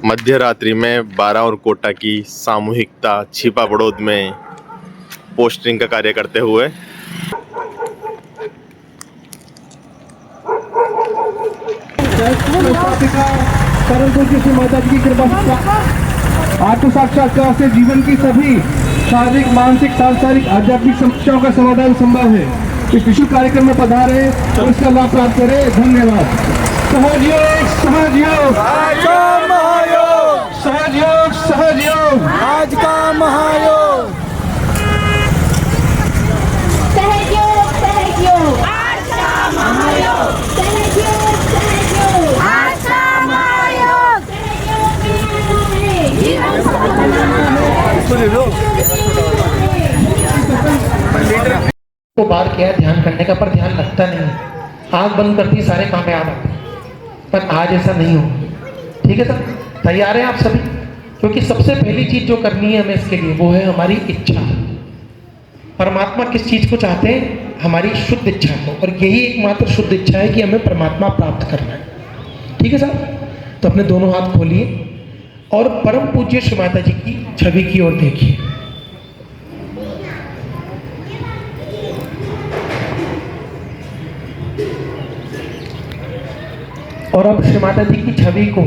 मध्य रात्रि में 12 और कोटा की सामूहिकता छिपा बड़ौद में पोस्टरिंग का कार्य करते हुए परंतु किसी माता जी की कृपा आत्म साक्षात्कार से जीवन की सभी शारीरिक, मानसिक, सांसारिक, आध्यात्मिक समस्याओं का समाधान संभव है। इस विशुद्ध कार्यक्रम में पधारे तो इसका लाभ प्राप्त करें। धन्यवाद। सहयोग सहयोग सहयोग सहयोग आज का महायोग सहयोग सहयोग आज का महायोग सहयोग सहयोग आज का महायोग सहयोग जीवन को बार किया है ध्यान करने का, पर ध्यान लगता नहीं। आंख बंद करती सारे काम याद आते, पर आज ऐसा नहीं हो। ठीक है सर, तैयार हैं आप सभी? क्योंकि सबसे पहली चीज जो करनी है हमें इसके लिए वो है हमारी इच्छा। परमात्मा किस चीज को चाहते हैं? हमारी शुद्ध इच्छा को, और यही एकमात्र शुद्ध इच्छा है कि हमें परमात्मा प्राप्त करना है। ठीक है सर, तो अपने दोनों हाथ खोलिए और परम पूज्य श्री माता जी की छवि की ओर देखिए। और अब श्री माता जी की छवि को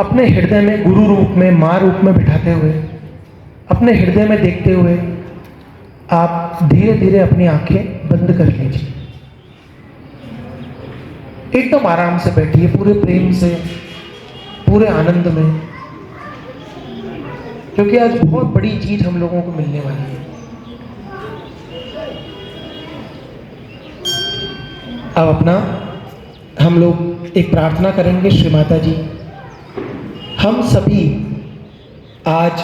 अपने हृदय में गुरु रूप में, मां रूप में बिठाते हुए, अपने हृदय में देखते हुए आप धीरे धीरे अपनी आंखें बंद कर लीजिए। एकदम आराम से बैठिए, पूरे प्रेम से, पूरे आनंद में, क्योंकि आज बहुत बड़ी चीज हम लोगों को मिलने वाली है। अब अपना हम लोग एक प्रार्थना करेंगे। श्री माता जी, हम सभी आज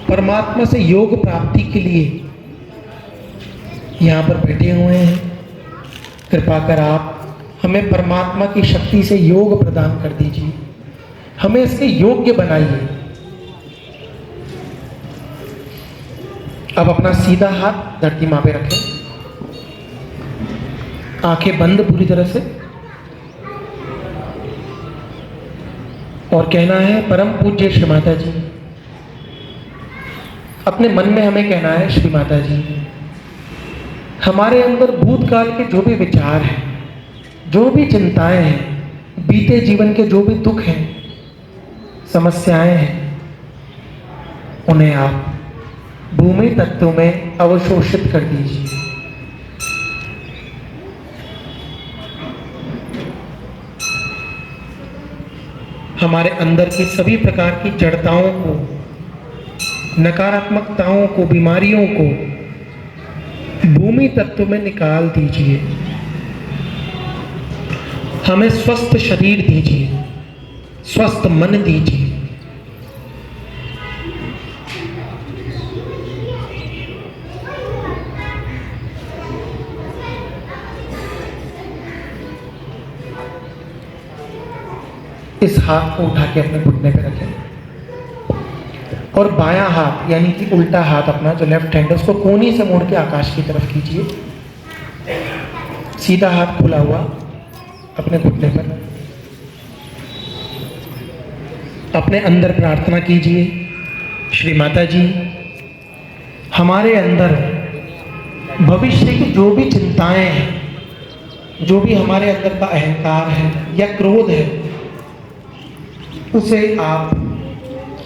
परमात्मा से योग प्राप्ति के लिए यहाँ पर बैठे हुए हैं। कृपा कर आप हमें परमात्मा की शक्ति से योग प्रदान कर दीजिए, हमें इसके योग्य बनाइए। अब अपना सीधा हाथ धरती माँ पे रखें, आंखें बंद पूरी तरह से, और कहना है परम पूज्य श्री माता जी। अपने मन में हमें कहना है, श्री माता जी, हमारे अंदर भूतकाल के जो भी विचार हैं, जो भी चिंताएं हैं, बीते जीवन के जो भी दुख हैं, समस्याएं हैं, उन्हें आप भूमि तत्व में अवशोषित कर दीजिए। हमारे अंदर की सभी प्रकार की जड़ताओं को, नकारात्मकताओं को, बीमारियों को भूमि तत्व में निकाल दीजिए। हमें स्वस्थ शरीर दीजिए, स्वस्थ मन दीजिए। इस हाथ को उठा के अपने घुटने पे रखें, और बायां हाथ यानी कि उल्टा हाथ अपना जो लेफ्ट हैंड है उसको कोनी से मोड़ के आकाश की तरफ कीजिए। सीधा हाथ खुला हुआ अपने घुटने पर। अपने अंदर प्रार्थना कीजिए, श्री माता जी, हमारे अंदर भविष्य की जो भी चिंताएं हैं, जो भी हमारे अंदर का अहंकार है या क्रोध है, उसे आप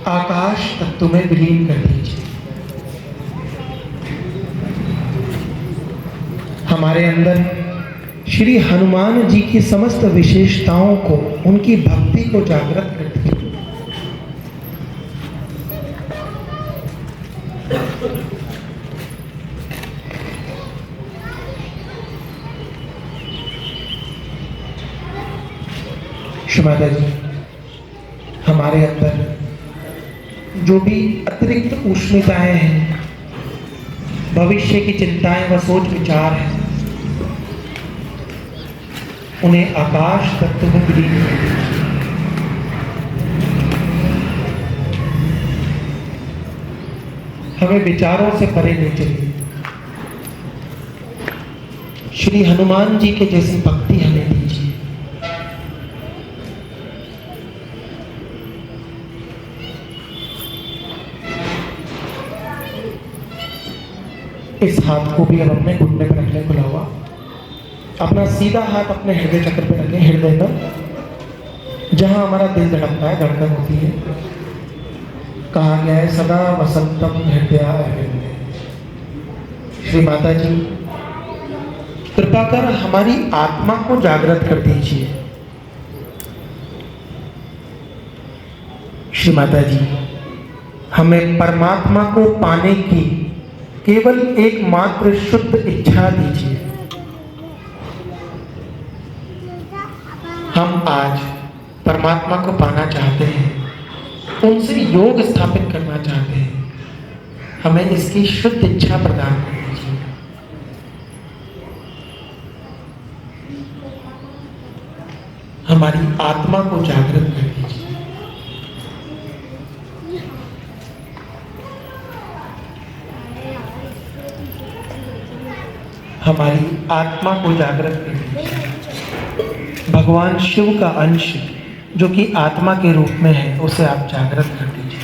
आकाश तत्व में विलीन कर दीजिए। हमारे अंदर श्री हनुमान जी की समस्त विशेषताओं को, उनकी भक्ति को जागृत कर दीजिए। श्री माता जी, हमारे अंदर जो भी अतिरिक्त उष्णताएं हैं, भविष्य की चिंताएं व सोच विचार हैं, उन्हें आकाश तत्व में विलीन कर दीजिए। हमें विचारों से परे ले चलिए। श्री हनुमान जी के जैसी भक्ति हमें दीजिए। इस हाथ को भी अब अपने घुटने पर रख लें खुला हुआ। अपना सीधा हाथ अपने हृदय चक्र पर रखें, हृदय पर जहां हमारा दिल धड़कता है, धड़कन होती है। कहा गया है सदा वसंतम हृदय। श्री माता जी कृपा कर हमारी आत्मा को जागृत कर दीजिए। श्री माता जी हमें परमात्मा को पाने की केवल एकमात्र शुद्ध इच्छा दीजिए। हम आज परमात्मा को पाना चाहते हैं, उनसे योग स्थापित करना चाहते हैं। हमें इसकी शुद्ध इच्छा प्रदान कर दीजिए। हमारी आत्मा को जागृत कर दीजिए। हमारी आत्मा को जागृत कर दीजिए। भगवान शिव का अंश जो कि आत्मा के रूप में है, उसे आप जागृत कर दीजिए।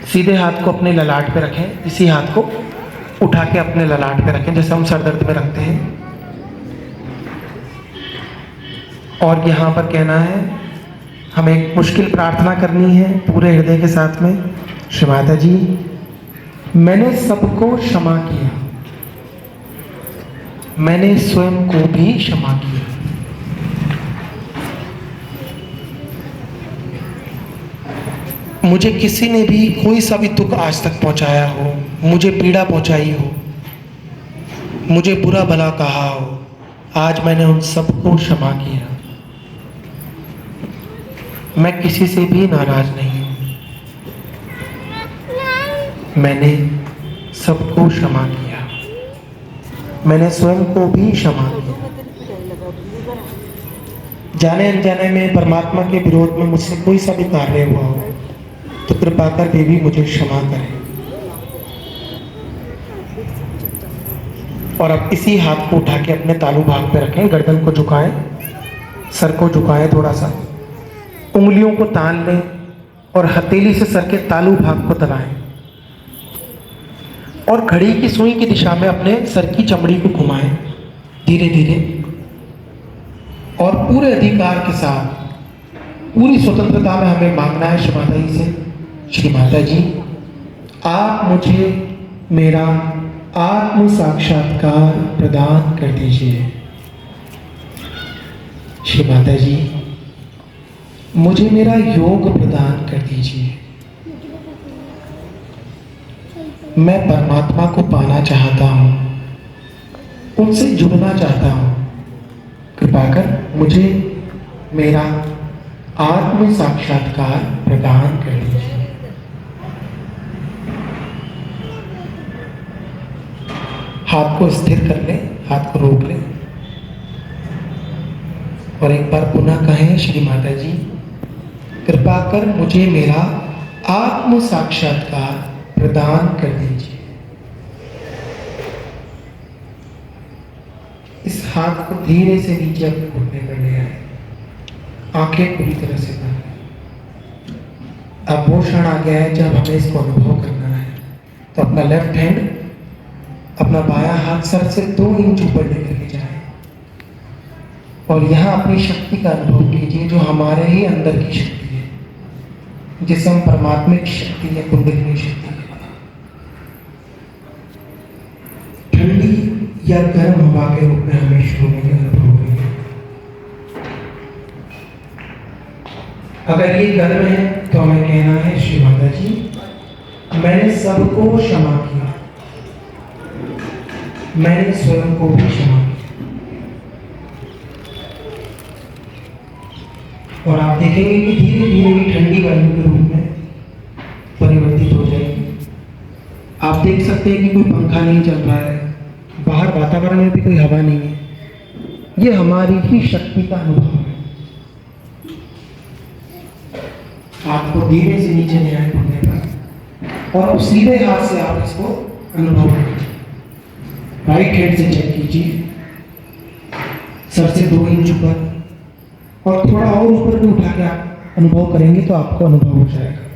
सीधे हाथ को अपने ललाट पे रखें, इसी हाथ को उठा के अपने ललाट पे रखें जैसे हम सर दर्द में रखते हैं। और यहाँ पर कहना है, हमें एक मुश्किल प्रार्थना करनी है पूरे हृदय के साथ में। श्री माता जी मैंने सबको क्षमा किया, मैंने स्वयं को भी क्षमा किया। मुझे किसी ने भी कोई सा भी दुख आज तक पहुंचाया हो, मुझे पीड़ा पहुंचाई हो, मुझे बुरा भला कहा हो, आज मैंने उन सबको क्षमा किया। मैं किसी से भी नाराज नहीं हूं। मैंने सबको क्षमा किया, मैंने स्वयं को भी क्षमा किया। जाने अनजाने में परमात्मा के विरोध में मुझसे कोई सा भी कार्य हुआ हो तो कृपा कर देवी मुझे क्षमा करें। और अब इसी हाथ को उठा के अपने तालू भाग पे रखें, गर्दन को झुकाएं, सर को झुकाएं, थोड़ा सा उंगलियों को तान लें और हथेली से सर के तालू भाग को दबाएं और घड़ी की सुई की दिशा में अपने सर की चमड़ी को घुमाएं धीरे धीरे। और पूरे अधिकार के साथ, पूरी स्वतंत्रता में हमें मांगना है श्री माता जी से, श्री माता जी आप मुझे मेरा आत्म साक्षात्कार प्रदान कर दीजिए। श्री माता जी मुझे मेरा योग प्रदान कर दीजिए। मैं परमात्मा को पाना चाहता हूँ, उनसे जुड़ना चाहता हूँ। कृपा कर मुझे मेरा आत्म साक्षात्कार प्रदान कर दीजिए। हाथ को स्थिर कर लें, हाथ को रोक लें और एक बार पुनः कहें, श्री माता जी कृपा कर मुझे मेरा आत्म साक्षात्कार प्रदान कर दीजिए। इस हाथ को धीरे से नीचे अपने घुटने पर ले आए, आंखें पूरी तरह से बंद। अब वो क्षण आ गया है जब हमें इसको अनुभव करना है। तो अपना लेफ्ट हैंड, अपना बायां हाथ सर से 2 इंच ऊपर लेकर के जाए और यहाँ अपनी शक्ति का अनुभव कीजिए जो हमारे ही अंदर की शक्ति है, जिसे हम परमात्मिक शक्ति या कुंडलिनी शक्ति है। ठंडी या गर्म हवा के रूप में हमें शुरू में अनुभव करेंगे। अगर ये गर्म है तो हमें कहना है, श्री माता जी मैंने सबको क्षमा किया, मैंने स्वयं को भी क्षमा किया। और आप देखेंगे कि धीरे धीरे ये ठंडी वायु के रूप में परिवर्तित हो जाएगी। आप देख सकते हैं कि कोई पंखा नहीं चल रहा है, बाहर वातावरण में भी कोई हवा नहीं है, ये हमारी ही शक्ति का अनुभव है। आपको धीरे से नीचे ले आए घुटने पर और अब सीधे हाथ से आप इसको अनुभव करें। राइट हेड से चेक कीजिए, सर से 2 इंच ऊपर, और थोड़ा और ऊपर भी उठा के आप अनुभव करेंगे तो आपको अनुभव हो जाएगा।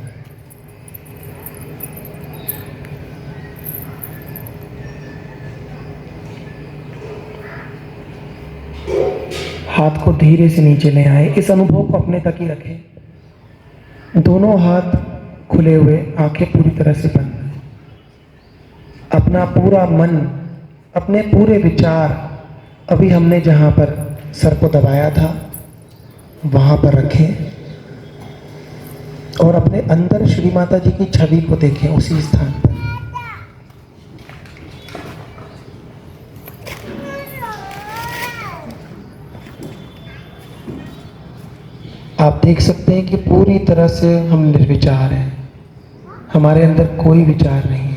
हाथ को धीरे से नीचे ले आए, इस अनुभव को अपने तक ही रखें। दोनों हाथ खुले हुए, आंखें पूरी तरह से बंद। अपना पूरा मन, अपने पूरे विचार अभी हमने जहां पर सर को दबाया था वहां पर रखें और अपने अंदर श्री माता जी की छवि को देखें उसी स्थान पर। आप देख सकते हैं कि पूरी तरह से हम निर्विचार हैं, हमारे अंदर कोई विचार नहीं है।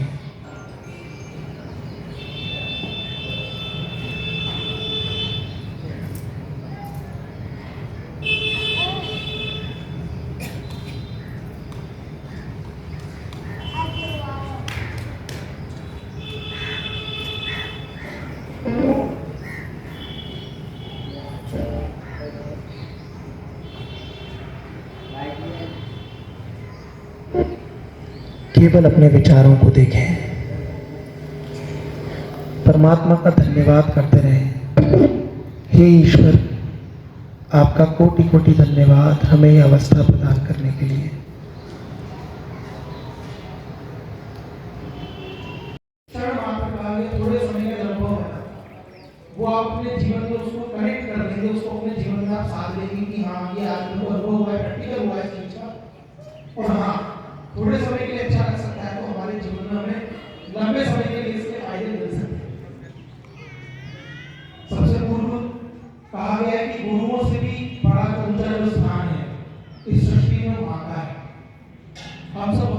केवल अपने विचारों को देखें, परमात्मा का धन्यवाद करते रहें। हे ईश्वर, आपका कोटि कोटि धन्यवाद हमें यह अवस्था प्रदान करने के लिए। थोड़े समय का अनुभव है, वो आप अपने जीवन में उसको कनेक्ट कर लेंगे, उसको अपने जीवन में आप साथ लेंगे कि हाँ ये आज मेरे को अनुभव हुआ है, प्रैक्टिकल हुआ है इस चीज का। और हाँ, थोड़े समय के लिए अच्छा लग सकता है तो हमारे जीवन में हमें लंबे समय के लिए इसके फायदे मिल सकते हैं। सबसे पूर्व कहा गया है कि गुरुओं से भी बड़ा ऊंचा जो स्थान है इस सृष्टि में माता है। हम सब